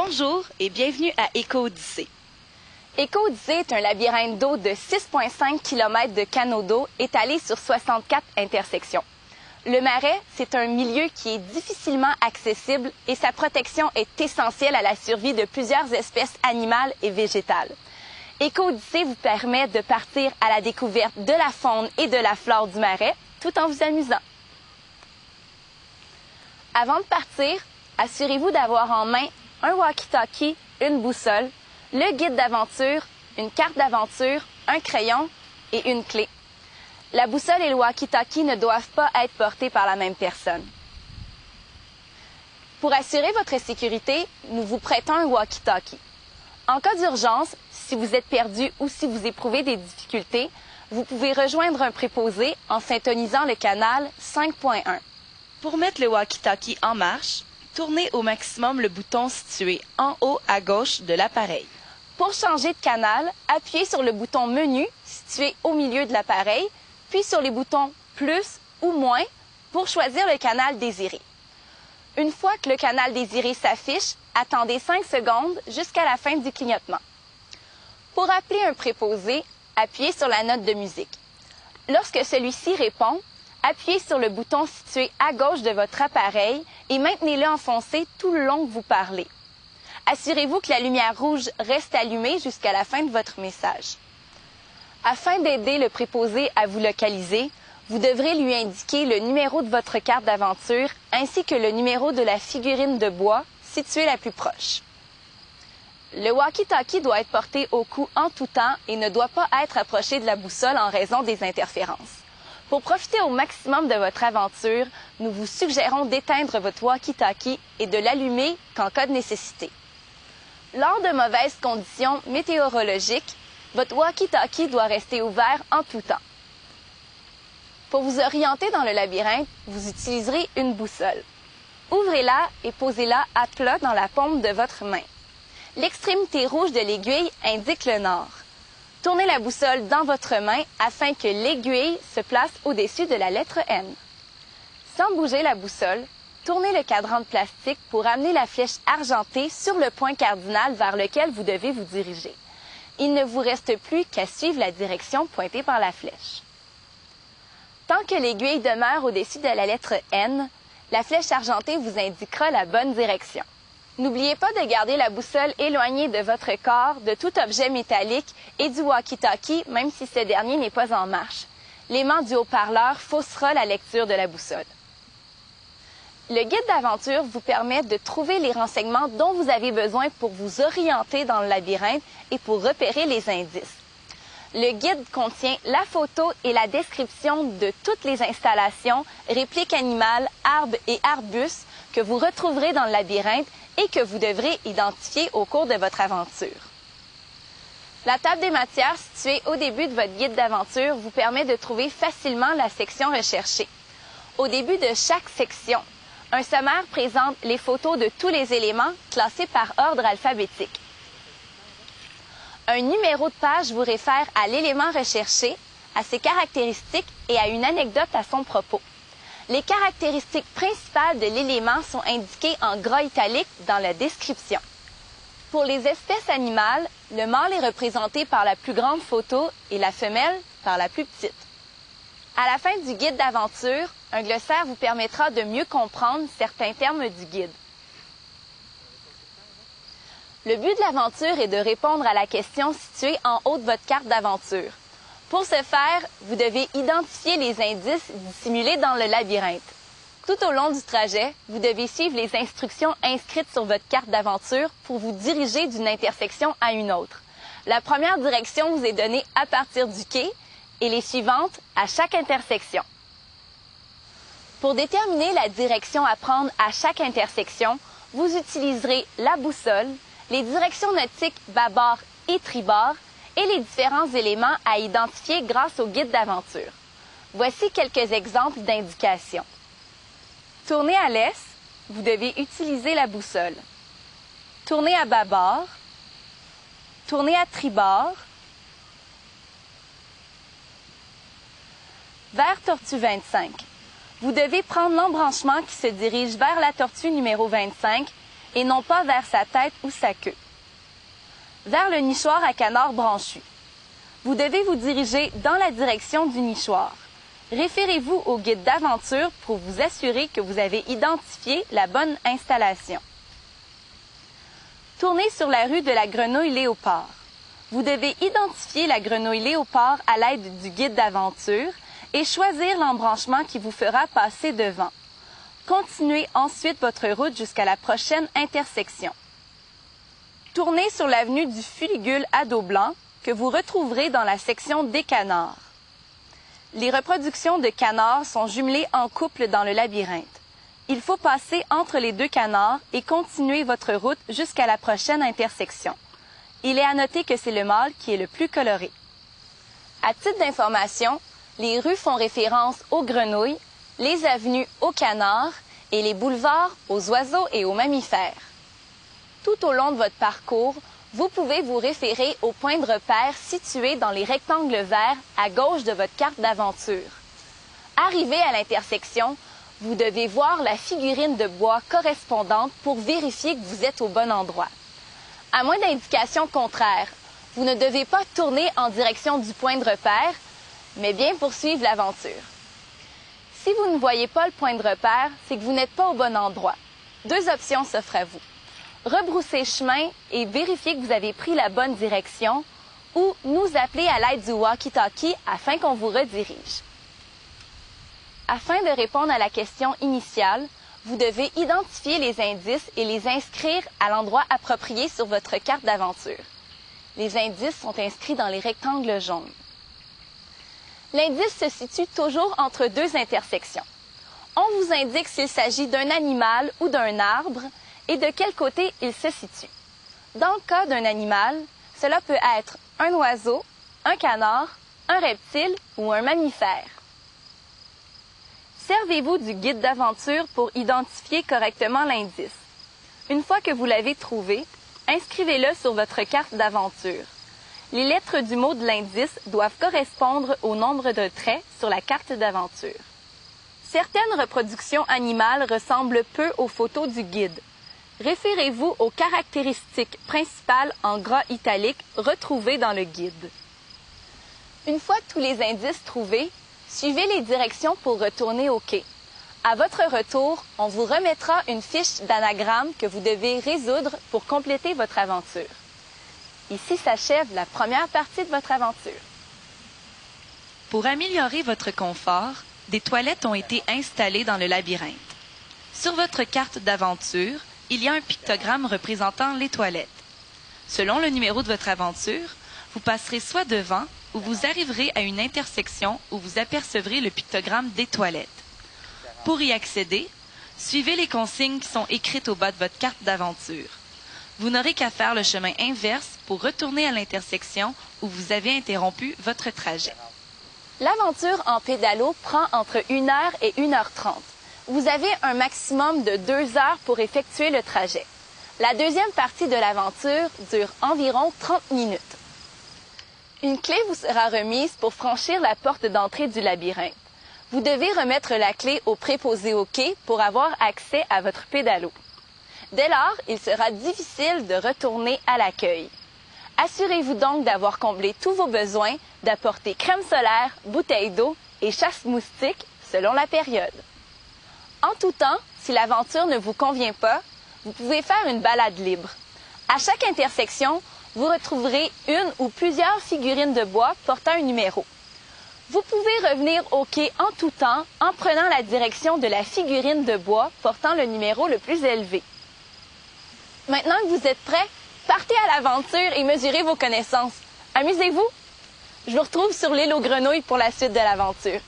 Bonjour et bienvenue à Éco-Odyssée. Éco-Odyssée est un labyrinthe d'eau de 6,5 km de canaux d'eau étalé sur 64 intersections. Le marais, c'est un milieu qui est difficilement accessible et sa protection est essentielle à la survie de plusieurs espèces animales et végétales. Éco-Odyssée vous permet de partir à la découverte de la faune et de la flore du marais tout en vous amusant. Avant de partir, assurez-vous d'avoir en main un walkie-talkie, une boussole, le guide d'aventure, une carte d'aventure, un crayon et une clé. La boussole et le walkie-talkie ne doivent pas être portés par la même personne. Pour assurer votre sécurité, nous vous prêtons un walkie-talkie. En cas d'urgence, si vous êtes perdu ou si vous éprouvez des difficultés, vous pouvez rejoindre un préposé en syntonisant le canal 5.1. Pour mettre le walkie-talkie en marche, tournez au maximum le bouton situé en haut à gauche de l'appareil. Pour changer de canal, appuyez sur le bouton Menu situé au milieu de l'appareil, puis sur les boutons Plus ou Moins pour choisir le canal désiré. Une fois que le canal désiré s'affiche, attendez 5 secondes jusqu'à la fin du clignotement. Pour appeler un préposé, appuyez sur la note de musique. Lorsque celui-ci répond, appuyez sur le bouton situé à gauche de votre appareil et maintenez-le enfoncé tout le long que vous parlez. Assurez-vous que la lumière rouge reste allumée jusqu'à la fin de votre message. Afin d'aider le préposé à vous localiser, vous devrez lui indiquer le numéro de votre carte d'aventure ainsi que le numéro de la figurine de bois située la plus proche. Le walkie-talkie doit être porté au cou en tout temps et ne doit pas être approché de la boussole en raison des interférences. Pour profiter au maximum de votre aventure, nous vous suggérons d'éteindre votre walkie-talkie et de l'allumer qu'en cas de nécessité. Lors de mauvaises conditions météorologiques, votre walkie-talkie doit rester ouvert en tout temps. Pour vous orienter dans le labyrinthe, vous utiliserez une boussole. Ouvrez-la et posez-la à plat dans la paume de votre main. L'extrémité rouge de l'aiguille indique le nord. Tournez la boussole dans votre main afin que l'aiguille se place au-dessus de la lettre N. Sans bouger la boussole, tournez le cadran de plastique pour amener la flèche argentée sur le point cardinal vers lequel vous devez vous diriger. Il ne vous reste plus qu'à suivre la direction pointée par la flèche. Tant que l'aiguille demeure au-dessus de la lettre N, la flèche argentée vous indiquera la bonne direction. N'oubliez pas de garder la boussole éloignée de votre corps, de tout objet métallique et du walkie-talkie, même si ce dernier n'est pas en marche. L'aimant du haut-parleur faussera la lecture de la boussole. Le guide d'aventure vous permet de trouver les renseignements dont vous avez besoin pour vous orienter dans le labyrinthe et pour repérer les indices. Le guide contient la photo et la description de toutes les installations, répliques animales, arbres et arbustes que vous retrouverez dans le labyrinthe et que vous devrez identifier au cours de votre aventure. La table des matières située au début de votre guide d'aventure vous permet de trouver facilement la section recherchée. Au début de chaque section, un sommaire présente les photos de tous les éléments classés par ordre alphabétique. Un numéro de page vous réfère à l'élément recherché, à ses caractéristiques et à une anecdote à son propos. Les caractéristiques principales de l'élément sont indiquées en gras italique dans la description. Pour les espèces animales, le mâle est représenté par la plus grande photo et la femelle par la plus petite. À la fin du guide d'aventure, un glossaire vous permettra de mieux comprendre certains termes du guide. Le but de l'aventure est de répondre à la question située en haut de votre carte d'aventure. Pour ce faire, vous devez identifier les indices dissimulés dans le labyrinthe. Tout au long du trajet, vous devez suivre les instructions inscrites sur votre carte d'aventure pour vous diriger d'une intersection à une autre. La première direction vous est donnée à partir du quai et les suivantes à chaque intersection. Pour déterminer la direction à prendre à chaque intersection, vous utiliserez la boussole, les directions nautiques bâbord et tribord et les différents éléments à identifier grâce au guide d'aventure. Voici quelques exemples d'indications. Tournez à l'est, vous devez utiliser la boussole. Tournez à bâbord, tournez à tribord, vers tortue 25. Vous devez prendre l'embranchement qui se dirige vers la tortue numéro 25 et non pas vers sa tête ou sa queue. Vers le nichoir à canard branchu. Vous devez vous diriger dans la direction du nichoir. Référez-vous au guide d'aventure pour vous assurer que vous avez identifié la bonne installation. Tournez sur la rue de la grenouille léopard. Vous devez identifier la grenouille léopard à l'aide du guide d'aventure et choisir l'embranchement qui vous fera passer devant. Continuez ensuite votre route jusqu'à la prochaine intersection. Tournez sur l'avenue du Fuligule à dos blanc que vous retrouverez dans la section des canards. Les reproductions de canards sont jumelées en couple dans le labyrinthe. Il faut passer entre les deux canards et continuer votre route jusqu'à la prochaine intersection. Il est à noter que c'est le mâle qui est le plus coloré. À titre d'information, les rues font référence aux grenouilles, les avenues aux canards et les boulevards aux oiseaux et aux mammifères. Tout au long de votre parcours, vous pouvez vous référer aux points de repère situés dans les rectangles verts à gauche de votre carte d'aventure. Arrivé à l'intersection, vous devez voir la figurine de bois correspondante pour vérifier que vous êtes au bon endroit. À moins d'indications contraires, vous ne devez pas tourner en direction du point de repère, mais bien poursuivre l'aventure. Si vous ne voyez pas le point de repère, c'est que vous n'êtes pas au bon endroit. Deux options s'offrent à vous. Rebroussez chemin et vérifiez que vous avez pris la bonne direction ou nous appeler à l'aide du walkie-talkie afin qu'on vous redirige. Afin de répondre à la question initiale, vous devez identifier les indices et les inscrire à l'endroit approprié sur votre carte d'aventure. Les indices sont inscrits dans les rectangles jaunes. L'indice se situe toujours entre deux intersections. On vous indique s'il s'agit d'un animal ou d'un arbre et de quel côté il se situe. Dans le cas d'un animal, cela peut être un oiseau, un canard, un reptile ou un mammifère. Servez-vous du guide d'aventure pour identifier correctement l'indice. Une fois que vous l'avez trouvé, inscrivez-le sur votre carte d'aventure. Les lettres du mot de l'indice doivent correspondre au nombre de traits sur la carte d'aventure. Certaines reproductions animales ressemblent peu aux photos du guide. Référez-vous aux caractéristiques principales en gras italique retrouvées dans le guide. Une fois tous les indices trouvés, suivez les directions pour retourner au quai. À votre retour, on vous remettra une fiche d'anagramme que vous devez résoudre pour compléter votre aventure. Ici s'achève la première partie de votre aventure. Pour améliorer votre confort, des toilettes ont été installées dans le labyrinthe. Sur votre carte d'aventure, il y a un pictogramme représentant les toilettes. Selon le numéro de votre aventure, vous passerez soit devant ou vous arriverez à une intersection où vous apercevrez le pictogramme des toilettes. Pour y accéder, suivez les consignes qui sont écrites au bas de votre carte d'aventure. Vous n'aurez qu'à faire le chemin inverse pour retourner à l'intersection où vous avez interrompu votre trajet. L'aventure en pédalo prend entre 1 heure et 1h30. Vous avez un maximum de 2 heures pour effectuer le trajet. La deuxième partie de l'aventure dure environ 30 minutes. Une clé vous sera remise pour franchir la porte d'entrée du labyrinthe. Vous devez remettre la clé au préposé au quai pour avoir accès à votre pédalo. Dès lors, il sera difficile de retourner à l'accueil. Assurez-vous donc d'avoir comblé tous vos besoins, d'apporter crème solaire, bouteille d'eau et chasse-moustique selon la période. En tout temps, si l'aventure ne vous convient pas, vous pouvez faire une balade libre. À chaque intersection, vous retrouverez une ou plusieurs figurines de bois portant un numéro. Vous pouvez revenir au quai en tout temps en prenant la direction de la figurine de bois portant le numéro le plus élevé. Maintenant que vous êtes prêts, partez à l'aventure et mesurez vos connaissances. Amusez-vous! Je vous retrouve sur l'île aux grenouilles pour la suite de l'aventure.